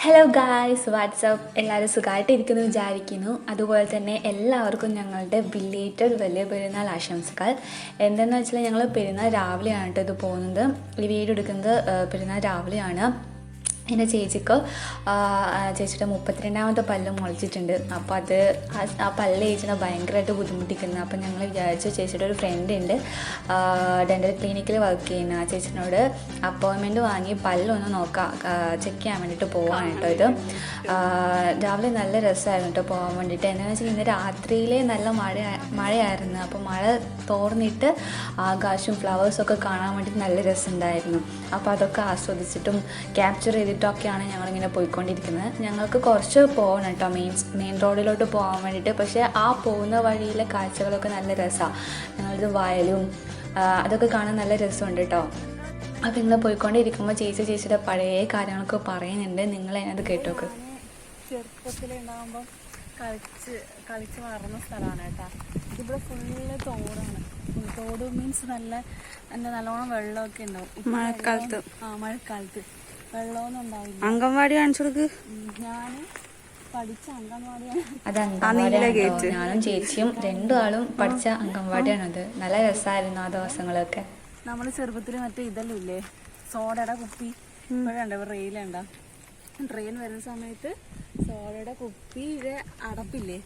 Hello guys, WhatsApp എല്ലാവരും സുഖമായിട്ടിരിക്കുന്നു വിചാരിക്കുന്നു. അതുപോലെ തന്നെ എല്ലാവർക്കും ഞങ്ങളുടെ ബിലേറ്റഡ് വലിയ പെരുന്നാൾ ആശംസകൾ. എന്തെന്ന് വെച്ചാൽ ഞങ്ങൾ പെരുന്നാൾ രാവിലെയാണ് കേട്ടോ ഇത് പോകുന്നത്. ഈ വീഡിയോ എടുക്കുന്നത് പെരുന്നാൾ രാവിലെയാണ്. എൻ്റെ ചേച്ചിക്ക് ചേച്ചിയുടെ 32ാമത്തെ പല്ല് മുളച്ചിട്ടുണ്ട്. അപ്പോൾ അത് ആ പല്ല് ചേച്ചിനെ ഭയങ്കരമായിട്ട് ബുദ്ധിമുട്ടിക്കുന്നത്. അപ്പോൾ ഞങ്ങൾ വിചാരിച്ചു ചേച്ചിയുടെ ഒരു ഫ്രണ്ട് ഉണ്ട് ഡെൻ്റൽ ക്ലിനിക്കിൽ വർക്ക് ചെയ്യുന്ന. ആ ചേച്ചിനോട് അപ്പോയിൻമെൻറ്റ് വാങ്ങി പല്ലൊന്ന് ചെക്ക് ചെയ്യാൻ വേണ്ടിയിട്ട് പോകാൻ കേട്ടോ. ഇത് രാവിലെ നല്ല രസമായിരുന്നു കേട്ടോ പോകാൻ വേണ്ടിയിട്ട്. എന്താണെന്ന് വെച്ചാൽ ഇന്ന് രാത്രിയിലെ നല്ല മഴയായിരുന്നു. അപ്പോൾ മഴ തോർന്നിട്ട് ആകാശവും ഫ്ലവേഴ്സൊക്കെ കാണാൻ വേണ്ടിയിട്ട് നല്ല രസമുണ്ടായിരുന്നു. അപ്പോൾ അതൊക്കെ ആസ്വദിച്ചിട്ടും ക്യാപ്ചർ ചെയ്തിട്ടൊക്കെയാണ് ഞങ്ങളിങ്ങനെ പോയിക്കൊണ്ടിരിക്കുന്നത്. ഞങ്ങൾക്ക് കുറച്ച് പോകണം കേട്ടോ മെയിൻ റോഡിലോട്ട് പോകാൻ വേണ്ടിയിട്ട്. പക്ഷേ ആ പോകുന്ന വഴിയിലെ കാഴ്ചകളൊക്കെ നല്ല രസമാണ്. ഞങ്ങളിത് വയലും അതൊക്കെ കാണാൻ നല്ല രസമുണ്ട് കേട്ടോ. അപ്പോൾ ഇങ്ങനെ പോയിക്കൊണ്ടിരിക്കുമ്പോൾ ചേച്ചിയുടെ പഴയ കാര്യങ്ങളൊക്കെ പറയുന്നുണ്ട്. നിങ്ങൾ അതിനകത്ത് കേട്ടോക്ക്. ചെറുപ്പത്തിലുണ്ടാകുമ്പോൾ കളിച്ച് വളർന്ന സ്ഥലമാണ് കേട്ടോ. ഇവിടെ ഫുള്ള് തോടാണ്. തോട് മീൻസ് നല്ലോണം വെള്ളമൊക്കെ ഉണ്ടാവും മഴക്കാലത്ത്. മഴക്കാലത്ത് വെള്ളമൊന്നും ഉണ്ടാവില്ല. അംഗൻവാടി കാണിച്ചു കൊടുക്ക്. ഞാൻ പഠിച്ച അംഗൻവാടിയാണ്. അത് അംഗൻവാടിയാണ്. ഞാനും ചേച്ചിയും രണ്ടാളും പഠിച്ച അംഗൻവാടിയാണത്. നല്ല രസമായിരുന്നു ആ ദിവസങ്ങളൊക്കെ. നമ്മൾ ചെറുപ്പത്തിൽ മറ്റേ ഇതെല്ലാം ഇല്ലേ, സോഡയുടെ കുപ്പി ഇപ്പോഴുണ്ട്. റെയിലുണ്ടോ? ട്രെയിൻ വരുന്ന സമയത്ത് സോഡയുടെ കുപ്പിയുടെ അടപ്പില്ലേ,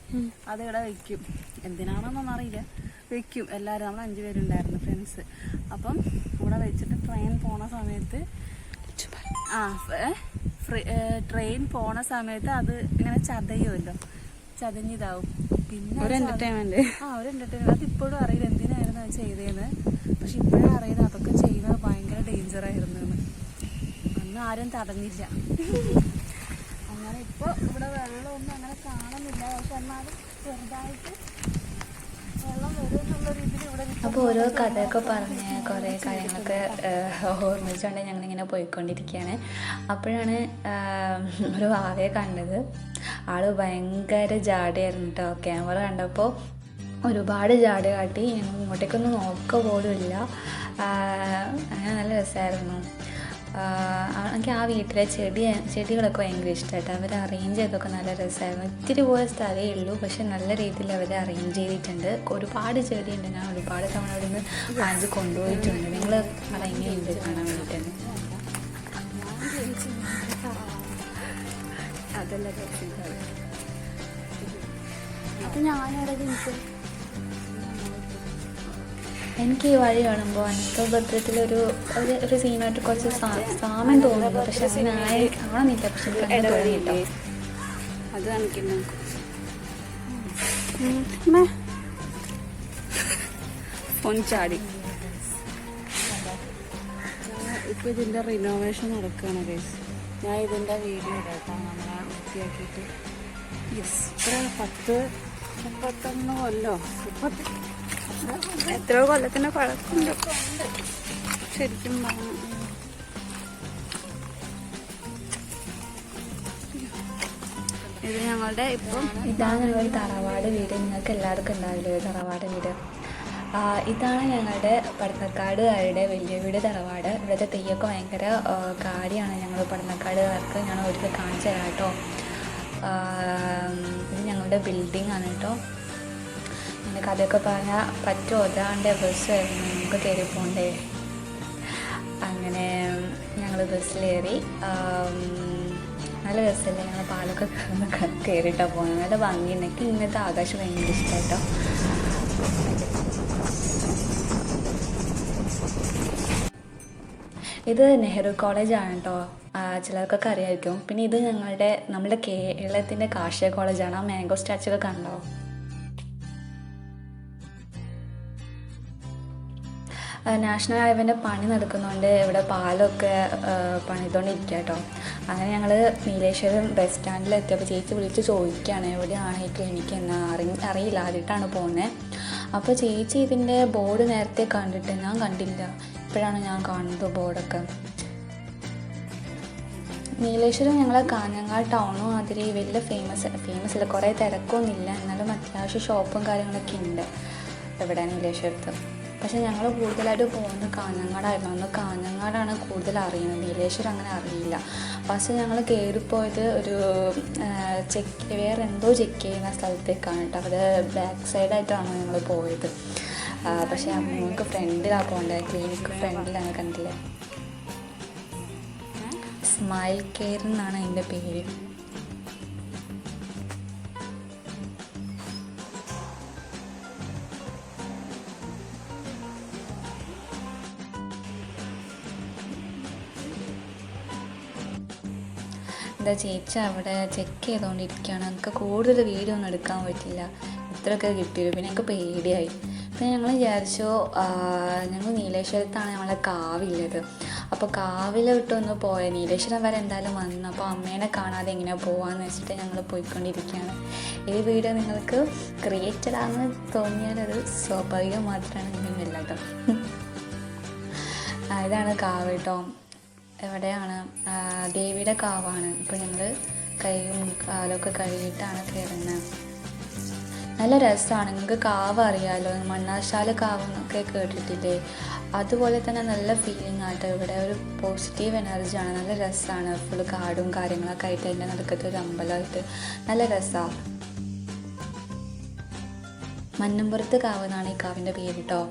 അത് ഇവിടെ വെക്കും. എന്തിനാണെന്നൊന്നും അറിയില്ല, വെക്കും. എല്ലാവരും നമ്മൾ 5 പേരുണ്ടായിരുന്നു ഫ്രണ്ട്സ്. അപ്പം ഇവിടെ വെച്ചിട്ട് ട്രെയിൻ പോണ സമയത്ത് അത് ഇങ്ങനെ ചതയുമല്ലോ, ചതഞ്ഞിതാവും. പിന്നെ ഒരു എന്റർടൈൻമെന്റ്. അത് ഇപ്പോഴും അറിയില്ല എന്തിനായിരുന്നു അത് ചെയ്തതെന്ന്. പക്ഷെ ഇപ്പോഴും അറിയുന്നത് അതൊക്കെ ചെയ്യുന്നത് ഭയങ്കര ഡേഞ്ചർ ആയിരുന്നു എന്ന്. അന്ന് ആരും തടഞ്ഞില്ല. അങ്ങനെ ഇപ്പൊ ഇവിടെ വെള്ളമൊന്നും അങ്ങനെ കാണുന്നില്ല. പക്ഷെ എന്നാലും ചെറുതായിട്ട് വെള്ളം വരും എന്നുള്ള രീതിയിൽ ഇവിടെ. അപ്പോൾ ഓരോ കഥയൊക്കെ പറഞ്ഞ് കുറേ കാര്യങ്ങളൊക്കെ ഓർമ്മിച്ചുകൊണ്ട് ഞങ്ങളിങ്ങനെ പോയിക്കൊണ്ടിരിക്കുകയാണ്. അപ്പോഴാണ് ഒരു വാവയെ കണ്ടത്. ആൾ ഭയങ്കര ജാടയായിരുന്നു കേട്ടോ. ക്യാമറ കണ്ടപ്പോൾ ഒരുപാട് ജാട കാട്ടി. ഞങ്ങൾ ഇങ്ങോട്ടേക്കൊന്നും നോക്കുക പോലും ഇല്ല. അങ്ങനെ നല്ല രസമായിരുന്നു. എനിക്ക് ആ വീട്ടിലെ ചെടികളൊക്കെ ഭയങ്കര ഇഷ്ടമായിട്ട്. അവർ അറേഞ്ച് ചെയ്തൊക്കെ നല്ല രസമായിരുന്നു. ഇത്തിരി പോയ സ്ഥലമേ ഉള്ളൂ, പക്ഷെ നല്ല രീതിയിൽ അവർ അറേഞ്ച് ചെയ്തിട്ടുണ്ട്. ഒരുപാട് ചെടിയുണ്ട്. ഞാൻ ഒരുപാട് തവണ അവിടെ നിന്ന് വാങ്ങിച്ച് കൊണ്ടുപോയിട്ടുണ്ട്. നിങ്ങൾ അതെങ്ങനെയുണ്ട് കാണാൻ വേണ്ടിയിട്ടാണ്. അതല്ല അപ്പം ഞാനവിടെ എനിക്ക് ഈ വഴി കാണുമ്പോൾ അനക്കഭദ്രത്തിലൊരു ഒരു സീനായിട്ട് കുറച്ച് സാമ്യം തോന്നുന്നു. പക്ഷെ അങ്ങനെ കാണുന്നില്ല. പക്ഷെ എനിക്ക് തോന്നിയിട്ടോ. അത് കാണിക്കുന്നു. ഫോൺ ചാടി. ഇപ്പം ഇതിൻ്റെ റിനോവേഷൻ നടക്കുകയാണ് ഗൈസ്. ഞാൻ ഇതിൻ്റെ വീഡിയോ ഇടാം നമ്മളെ വൃത്തിയാക്കിയിട്ട്. ഇത്ര 10-31 കൊല്ലോ, എത്രയോ കൊല്ലത്തിന് പഴക്കമുണ്ട് ശരിക്കും പറഞ്ഞു. ഇത് ഞങ്ങളുടെ ഇതാണ് ഞങ്ങളുടെ തറവാട് വീട്. നിങ്ങൾക്ക് എല്ലാവർക്കും ഉണ്ടാവില്ലേ തറവാട് വീട്? ഇതാണ് ഞങ്ങളുടെ പടന്നക്കാടുകാരുടെ വലിയ വീട് തറവാട്. ഇവിടുത്തെ തെയ്യൊക്കെ ഭയങ്കര കാര്യമാണ്. ഞങ്ങൾ പടന്നക്കാടുകാർക്ക് ഞാൻ ഒരിക്കൽ കാണിച്ചു തരാം കേട്ടോ. ഇത് ഞങ്ങളുടെ ബിൽഡിംഗ് ആണ് കേട്ടോ. എനിക്ക് അതൊക്കെ പറഞ്ഞാൽ പറ്റുമോ? അതാണ്ട് ബസ് വരുന്നു, നമുക്ക് കയറി പോകണ്ടേ. അങ്ങനെ ഞങ്ങൾ ബസ്സിലേറി. നല്ല രസമല്ലേ? ഞങ്ങൾ പാലൊക്കെ കയറിയിട്ടാണ് പോകുന്നത്. നല്ല ഭംഗിയുണ്ട്. എനിക്ക് ഇങ്ങനത്തെ ആകാശം ഭയങ്കര ഇഷ്ടമായിട്ടോ. ഇത് നെഹ്റു കോളേജാണ് കേട്ടോ. ചിലർക്കൊക്കെ അറിയാമായിരിക്കും. പിന്നെ ഇത് നമ്മുടെ കേരളത്തിൻ്റെ കാർഷിക കോളേജാണ്. ആ മാംഗോ സ്റ്റാച്ചു ഒക്കെ കണ്ടോ? നാഷണൽ ഹൈവേൻ്റെ പണി നടക്കുന്നുണ്ട്. ഇവിടെ പാലമൊക്കെ പണിതുകൊണ്ടിരിക്കുക കേട്ടോ. അങ്ങനെ ഞങ്ങൾ നീലേശ്വരം ബസ് സ്റ്റാൻഡിൽ എത്തിയപ്പോൾ ചേച്ചി വിളിച്ച് ചോദിക്കുകയാണ് എവിടെയാണ് ഈ ക്ലിനിക്ക് എന്ന്. അറിയില്ല, ആദ്യമായിട്ടാണ് പോകുന്നത്. അപ്പോൾ ചേച്ചി ഇതിൻ്റെ ബോർഡ് നേരത്തെ കണ്ടിട്ട് ഞാൻ കണ്ടില്ല. ഇപ്പോഴാണ് ഞാൻ കാണുന്നത് ബോർഡൊക്കെ. നീലേശ്വരം ഞങ്ങളെ കാഞ്ഞങ്ങാട് ടൗണും മാതിരി വലിയ ഫേമസ് ഇല്ല, കുറേ തിരക്കൊന്നുമില്ല. എന്നാലും അത്യാവശ്യം ഷോപ്പും കാര്യങ്ങളൊക്കെ ഉണ്ട് ഇവിടെ നീലേശ്വരത്ത്. പക്ഷേ ഞങ്ങൾ കൂടുതലായിട്ട് പോകുന്നത് കാഞ്ഞങ്ങാടായിരുന്നു. അന്ന് കാഞ്ഞങ്ങാടാണ് കൂടുതൽ അറിയുന്നത്, നീലേശ്വരം അങ്ങനെ അറിയില്ല. ഫസ്റ്റ് ഞങ്ങൾ കയറിപ്പോയത് ഒരു വേറെ എന്തോ ചെക്ക് ചെയ്യുന്ന സ്ഥലത്തേക്കാണ് കേട്ടോ. അവിടെ ബാക്ക് സൈഡായിട്ടാണ് ഞങ്ങൾ പോയത്. പക്ഷേ നമുക്ക് ഫ്രണ്ടിലാണ് പോകേണ്ടത്, ക്ലിനിക്ക് ഫ്രണ്ടിലാണ്, കണ്ടില്ലേ. സ്മൈൽ കെയർ എന്നാണ് അതിൻ്റെ പേര്. എന്താ ചേച്ചി അവിടെ ചെക്ക് ചെയ്തുകൊണ്ടിരിക്കുകയാണ്. നമുക്ക് കൂടുതൽ വീഡിയോ ഒന്നും എടുക്കാൻ പറ്റില്ല, ഇത്രയൊക്കെ കിട്ടിയത്. പിന്നെ ഞങ്ങൾക്ക് പേടിയായി. പിന്നെ ഞങ്ങൾ വിചാരിച്ചു ഞങ്ങൾ നീലേശ്വരത്താണ് ഞങ്ങളെ കാവില്ലത്. അപ്പോൾ കാവിലോട്ടൊന്ന് പോയ നീലേശ്വരം വരെ എന്തായാലും വന്നു. അപ്പോൾ അമ്മേനെ കാണാതെ എങ്ങനെ പോകാമെന്ന് വെച്ചിട്ട് ഞങ്ങൾ പോയിക്കൊണ്ടിരിക്കുകയാണ്. ഈ വീഡിയോ നിങ്ങൾക്ക് ക്രിയേറ്റഡ് ആണെന്ന് തോന്നിയാൽ അത് സ്വാഭാവികം മാത്രമാണ്, ഇങ്ങനെയല്ല കേട്ടോ. ഇതാണ് കാവ് കേട്ടോ. എവിടെയാണ് ദേവിയുടെ കാവാണ്. ഇപ്പോൾ ഞങ്ങൾ കൈയും കാലൊക്കെ കഴുകിയിട്ടാണ് കയറുന്നത്. നല്ല രസമാണ്. നിങ്ങൾക്ക് കാവ് അറിയാമല്ലോ, മണ്ണാശാല കാവ് എന്നൊക്കെ കേട്ടിട്ടില്ലേ? അതുപോലെ തന്നെ നല്ല ഫീലിംഗ് ആട്ടോ. ഇവിടെ ഒരു പോസിറ്റീവ് എനർജിയാണ്, നല്ല രസമാണ്. ഫുള്ള് കാടും കാര്യങ്ങളൊക്കെ ആയിട്ട് അതിൻ്റെ നടുക്കത്തെ ഒരു അമ്പലമായിട്ട് നല്ല രസമാണ്. മന്നമ്പുറത്ത് കാവ് എന്നാണ് ഈ കാവിൻ്റെ പേര് കേട്ടോ.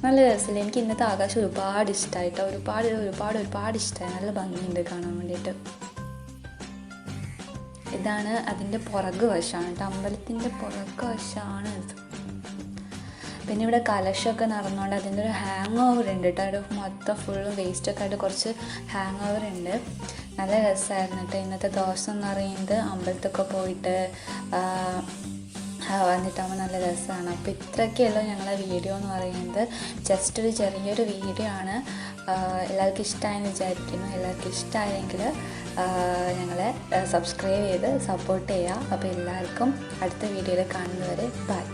നല്ല രസമില്ല. എനിക്ക് ഇന്നത്തെ ആകാശം ഒരുപാട് ഇഷ്ടമായിട്ടോ, ഒരുപാട് ഇഷ്ടമായി. നല്ല ഭംഗിയുണ്ട് കാണാൻ വേണ്ടിയിട്ട്. ഇതാണ് അതിൻ്റെ പുറക് വശമാണ് കേട്ടോ, അമ്പലത്തിൻ്റെ പുറക് വശമാണ് ഇത്. പിന്നെ ഇവിടെ കലശമൊക്കെ നടന്നുകൊണ്ട് അതിൻ്റെ ഒരു ഹാങ് ഓവർ ഉണ്ട് കേട്ടോ. ഒരു മൊത്തം ഫുള്ളും വേസ്റ്റൊക്കെ ആയിട്ട് കുറച്ച് ഹാങ് ഓവർ ഉണ്ട്. നല്ല രസമായിരുന്നു കേട്ടോ ഇന്നത്തെ ദിവസം എന്ന് പറയുന്നത്. അമ്പലത്തൊക്കെ പോയിട്ട് വന്നിട്ടാകുമ്പോൾ നല്ല രസമാണ്. അപ്പോൾ ഇത്രയൊക്കെയുള്ളൂ ഞങ്ങളെ വീഡിയോ എന്ന് പറയുന്നത്. ജസ്റ്റ് ഒരു ചെറിയൊരു വീഡിയോ ആണ്. എല്ലാവർക്കും ഇഷ്ടമായെന്ന് വിചാരിക്കുന്നു. എല്ലാവർക്കും ഇഷ്ടമായെങ്കിൽ ഞങ്ങളെ സബ്സ്ക്രൈബ് ചെയ്ത് സപ്പോർട്ട് ചെയ്യുക. അപ്പോൾ എല്ലാവർക്കും അടുത്ത വീഡിയോയിൽ കാണുന്നവരെ ബൈ.